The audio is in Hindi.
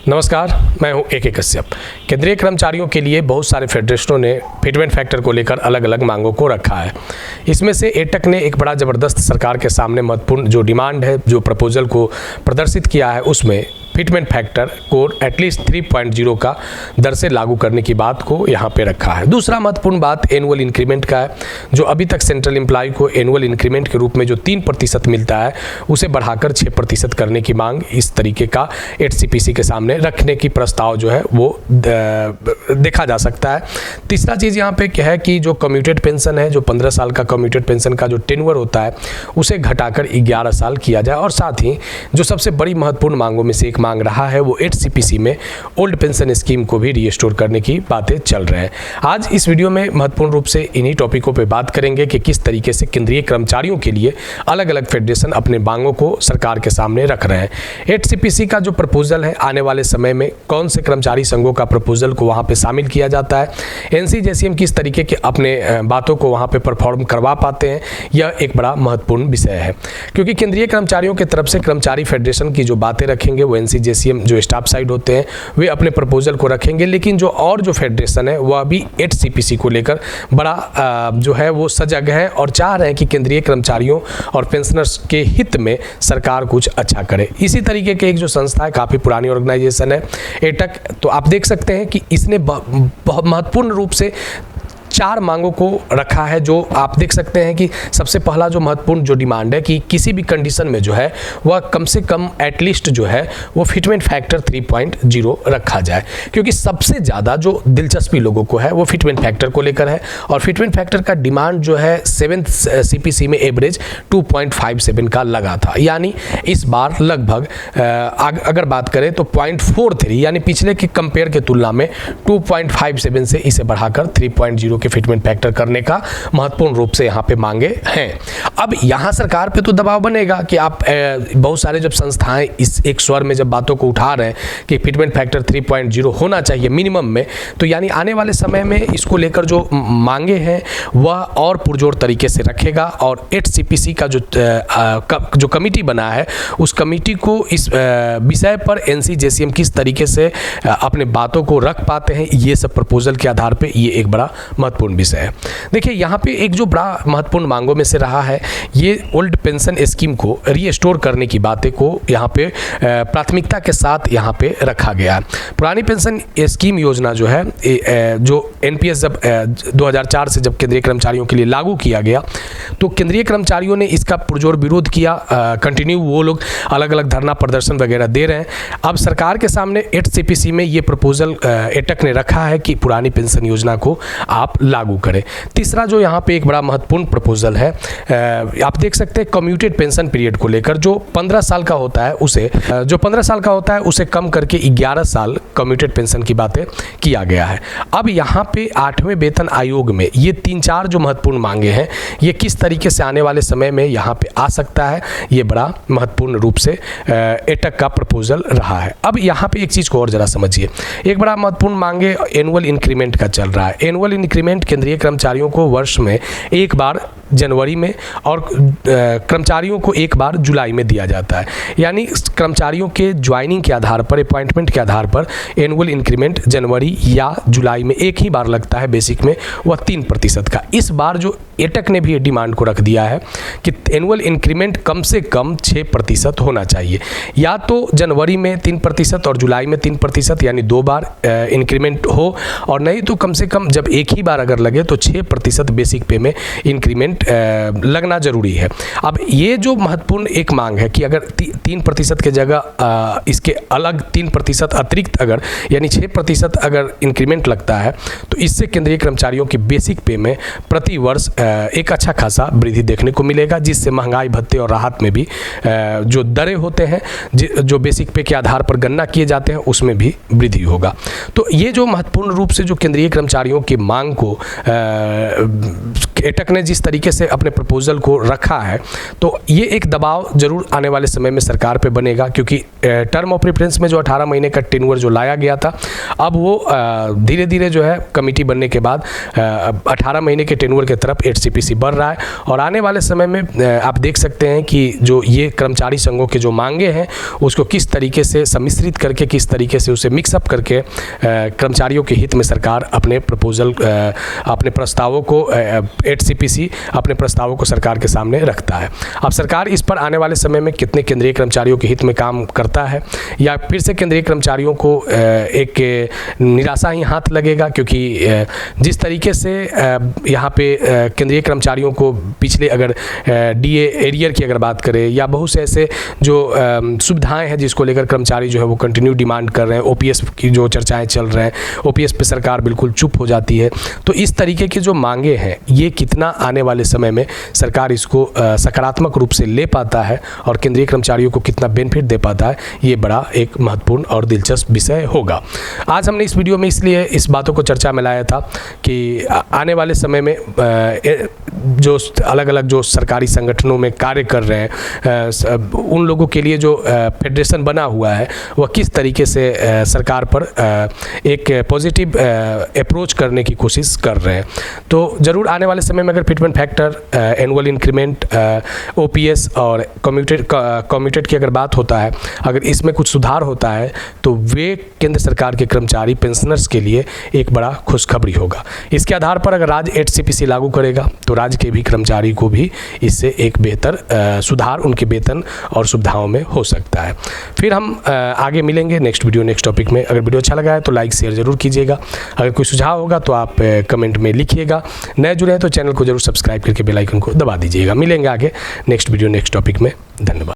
नमस्कार, मैं हूं AK कश्यप। केंद्रीय कर्मचारियों के लिए बहुत सारे फेडरेशनों ने फिटमेंट फैक्टर को लेकर अलग अलग मांगों को रखा है। इसमें से एटक ने एक बड़ा ज़बरदस्त सरकार के सामने महत्वपूर्ण जो डिमांड है, जो प्रपोजल को प्रदर्शित किया है, उसमें फिटमेंट फैक्टर को एटलीस्ट 3.0 का दर से लागू करने की बात को यहाँ पे रखा है। दूसरा महत्वपूर्ण बात एनुअल इंक्रीमेंट का है। जो अभी तक सेंट्रल एम्प्लॉय को एनुअल इंक्रीमेंट के रूप में जो 3% मिलता है, उसे बढ़ाकर 6% करने की मांग इस तरीके का HCPC के सामने रखने की प्रस्ताव जो है वो देखा जा सकता है। तीसरा चीज़ यहाँ पे क्या है कि जो कम्यूटेड पेंशन है, जो 15 साल का कम्यूटेड पेंशन का जो टेन्योर होता है, उसे घटाकर 11 साल किया जाए। और साथ ही जो सबसे बड़ी महत्वपूर्ण मांगों में से एक मांग रहा है, वो HCPC में ओल्ड पेंशन स्कीम को भी रीस्टोर करने की बातें चल रहे हैं। आज इस वीडियो में महत्वपूर्ण रूप से इन्हीं टॉपिकों पे बात करेंगे कि किस तरीके से केंद्रीय कर्मचारियों के लिए अलग अलग फेडरेशन अपने मांगों को सरकार के सामने रख रहे हैं। HCPC का जो प्रपोजल है, आने वाले समय में कौन से कर्मचारी संघों का प्रपोजल को वहाँ पे शामिल किया जाता है, NCJCM किस तरीके के अपने बातों को वहाँ पे परफॉर्म करवा पाते हैं, यह एक बड़ा महत्वपूर्ण विषय है। क्योंकि केंद्रीय कर्मचारियों की तरफ से कर्मचारी फेडरेशन की जो बातें रखेंगे, वो NCJCM जो स्टाफ साइड होते हैं, वे अपने प्रपोजल को रखेंगे। लेकिन जो और जो फेडरेशन है, वह भी HCPC को लेकर बड़ा जो है वो सजग है और चाह रहे हैं कि केंद्रीय कर्मचारियों और पेंशनर्स के हित में सरकार कुछ अच्छा करे। इसी तरीके के एक जो संस्था है, काफ़ी पुरानी ऑर्गेनाइजेशन है, एटक, तो आप देख सकते हैं कि इसने बहुत महत्वपूर्ण रूप से 4 मांगों को रखा है। जो आप देख सकते हैं कि सबसे पहला जो महत्वपूर्ण जो डिमांड है कि किसी भी कंडीशन में जो है वह कम से कम एटलीस्ट जो है वो फिटमेंट फैक्टर 3.0 रखा जाए। क्योंकि सबसे ज़्यादा जो दिलचस्पी लोगों को है वो फिटमेंट फैक्टर को लेकर है। और फिटमेंट फैक्टर का डिमांड जो है 7th CPC में एवरेज 2.57 का लगा था। यानी इस बार लगभग अगर बात करें तो 0.43, यानी पिछले के कंपेयर के तुलना में 2.57 से इसे बढ़ाकर 3.0 के फिटमेंट फैक्टर करने का महत्वपूर्ण रूप से यहाँ पे मांगे हैं। अब यहाँ सरकार पे तो दबाव बनेगा कि आप बहुत सारे जब संस्थाएं इस एक स्वर में जब बातों को उठा रहे हैं कि फिटमेंट फैक्टर 3.0 होना चाहिए मिनिमम में, तो यानी आने वाले समय में इसको लेकर जो मांगे हैं वह और पुरजोर तरीके से रखेगा। और HCPC का जो कमिटी बना है, उस कमिटी को इस विषय पर NCJCM किस तरीके से अपने बातों को रख पाते हैं, ये सब प्रपोजल के आधार पर ये एक बड़ा महत्वपूर्ण विषय है। देखिए, यहाँ पे एक जो बड़ा महत्वपूर्ण मांगों में से रहा है, ये ओल्ड पेंशन स्कीम को रीस्टोर करने की बातें को यहाँ पे प्राथमिकता के साथ यहाँ पे रखा गया है। पुरानी पेंशन स्कीम योजना जो है, जो NPS जब 2004 से जब केंद्रीय कर्मचारियों के लिए लागू किया गया, तो केंद्रीय कर्मचारियों ने इसका पुरजोर विरोध किया। कंटिन्यू वो लोग अलग अलग धरना प्रदर्शन वगैरह दे रहे हैं। अब सरकार के सामने HCPC में ये प्रपोजल एटक ने रखा है कि पुरानी पेंशन योजना को आप लागू करें। तीसरा जो यहाँ पे एक बड़ा महत्वपूर्ण प्रपोजल है, आप देख सकते हैं कम्यूटेड पेंशन पीरियड को लेकर, जो 15 साल का होता है उसे कम करके 11 साल कम्यूटेड पेंशन की बातें किया गया है। अब यहाँ पे 8वें वेतन आयोग में ये 3-4 जो महत्वपूर्ण मांगे हैं, ये किस तरीके से आने वाले समय में यहाँ पे आ सकता है, ये बड़ा महत्वपूर्ण रूप से एटक का प्रपोजल रहा है। अब यहाँ पे एक चीज़ को और जरा समझिए, एक बड़ा महत्वपूर्ण मांगे एनुअल इंक्रीमेंट का चल रहा है। एनुअल इंक्रीमेंट केंद्रीय कर्मचारियों को वर्ष में एक बार जनवरी में और कर्मचारियों को एक बार जुलाई में दिया जाता है। यानी कर्मचारियों के ज्वाइनिंग के आधार पर, अपॉइंटमेंट के आधार पर एनुअल इंक्रीमेंट जनवरी या जुलाई में एक ही बार लगता है बेसिक में, वह 3% का। इस बार जो एटक ने भी डिमांड को रख दिया है कि एनुअल इंक्रीमेंट कम से कम 6% होना चाहिए। या तो जनवरी में 3% और जुलाई में 3%, यानी 2 बार इंक्रीमेंट हो, और नहीं तो कम से कम जब एक ही बार अगर लगे तो 6% बेसिक पे में इंक्रीमेंट लगना जरूरी है। अब ये जो महत्वपूर्ण एक मांग है कि अगर 3% की जगह इसके अलग 3% अतिरिक्त अगर, यानी 6% अगर इंक्रीमेंट लगता है, तो इससे केंद्रीय कर्मचारियों की बेसिक पे में प्रति वर्ष एक अच्छा खासा वृद्धि देखने को मिलेगा, जिससे महंगाई भत्ते और राहत में भी जो दरें होते हैं, जो बेसिक पे के आधार पर गणना किए जाते हैं, उसमें भी वृद्धि होगा। तो ये जो महत्वपूर्ण रूप से जो केंद्रीय कर्मचारियों की मांग को एटक ने जिस तरीके से अपने प्रपोजल को रखा है, तो ये एक दबाव जरूर आने वाले समय में सरकार पे बनेगा, क्योंकि टर्म ऑफ प्रेफरेंस में जो 18 महीने का टेन्योर जो लाया गया था, अब वो धीरे धीरे जो है कमेटी बनने के बाद 18 महीने के टेन्योर की तरफ एचसीपीसी बढ़ रहा है। और आने वाले समय में आप देख सकते हैं कि जो ये कर्मचारी संघों के जो मांगे हैं उसको किस तरीके से सम्मिश्रित करके, किस तरीके से उसे मिक्सअप करके कर्मचारियों के हित में सरकार अपने प्रपोजल, अपने प्रस्तावों को, एचसीपीसी अपने प्रस्तावों को सरकार के सामने रखता है। अब सरकार इस पर आने वाले समय में कितने केंद्रीय कर्मचारियों के हित में काम करता है, या फिर से केंद्रीय कर्मचारियों को एक निराशा ही हाथ लगेगा, क्योंकि जिस तरीके से यहाँ पे केंद्रीय कर्मचारियों को पिछले अगर डीए एरियर की अगर बात करें, या बहुत से ऐसे जो सुविधाएं हैं जिसको लेकर कर्मचारी जो है वो कंटिन्यू डिमांड कर रहे हैं, ओपीएस की जो चर्चाएं चल रहे हैं, ओपीएस पे सरकार बिल्कुल चुप हो जाती है। तो इस तरीके की जो मांगे हैं, ये कितना आने वाले समय में सरकार इसको सकारात्मक रूप से ले पाता है और केंद्रीय कर्मचारियों को कितना बेनिफिट दे पाता है, ये बड़ा एक महत्वपूर्ण और दिलचस्प विषय होगा। आज हमने इस वीडियो में इसलिए इस बातों को चर्चा में लाया था कि आने वाले समय में जो अलग अलग जो सरकारी संगठनों में कार्य कर रहे हैं, उन लोगों के लिए जो फेडरेशन बना हुआ है, वह किस तरीके से सरकार पर एक पॉजिटिव अप्रोच करने की कोशिश कर रहे हैं। तो ज़रूर आने वाले समय में अगर fitment factor, annual increment, OPS और कम्यूटेड की अगर बात होता है, अगर इसमें कुछ सुधार होता है तो वे केंद्र सरकार के कर्मचारी पेंशनर्स के लिए एक बड़ा खुशखबरी होगा। इसके आधार पर अगर राज्य एचसीपीसी लागू करेगा तो राज्य के भी कर्मचारी को भी इससे एक बेहतर सुधार उनके वेतन और सुविधाओं में हो सकता है। फिर हम आगे मिलेंगे नेक्स्ट वीडियो, नेक्स्ट टॉपिक में। अगर वीडियो अच्छा लगा है तो लाइक शेयर जरूर कीजिएगा। अगर कोई सुझाव होगा तो आप कमेंट में लिखिएगा। नए जुड़े हैं तो चैनल को जरूर सब्सक्राइब करके बेल आइकन को दबा दीजिएगा। मिलेंगे आगे नेक्स्ट वीडियो, नेक्स्ट टॉपिक में। धन्यवाद।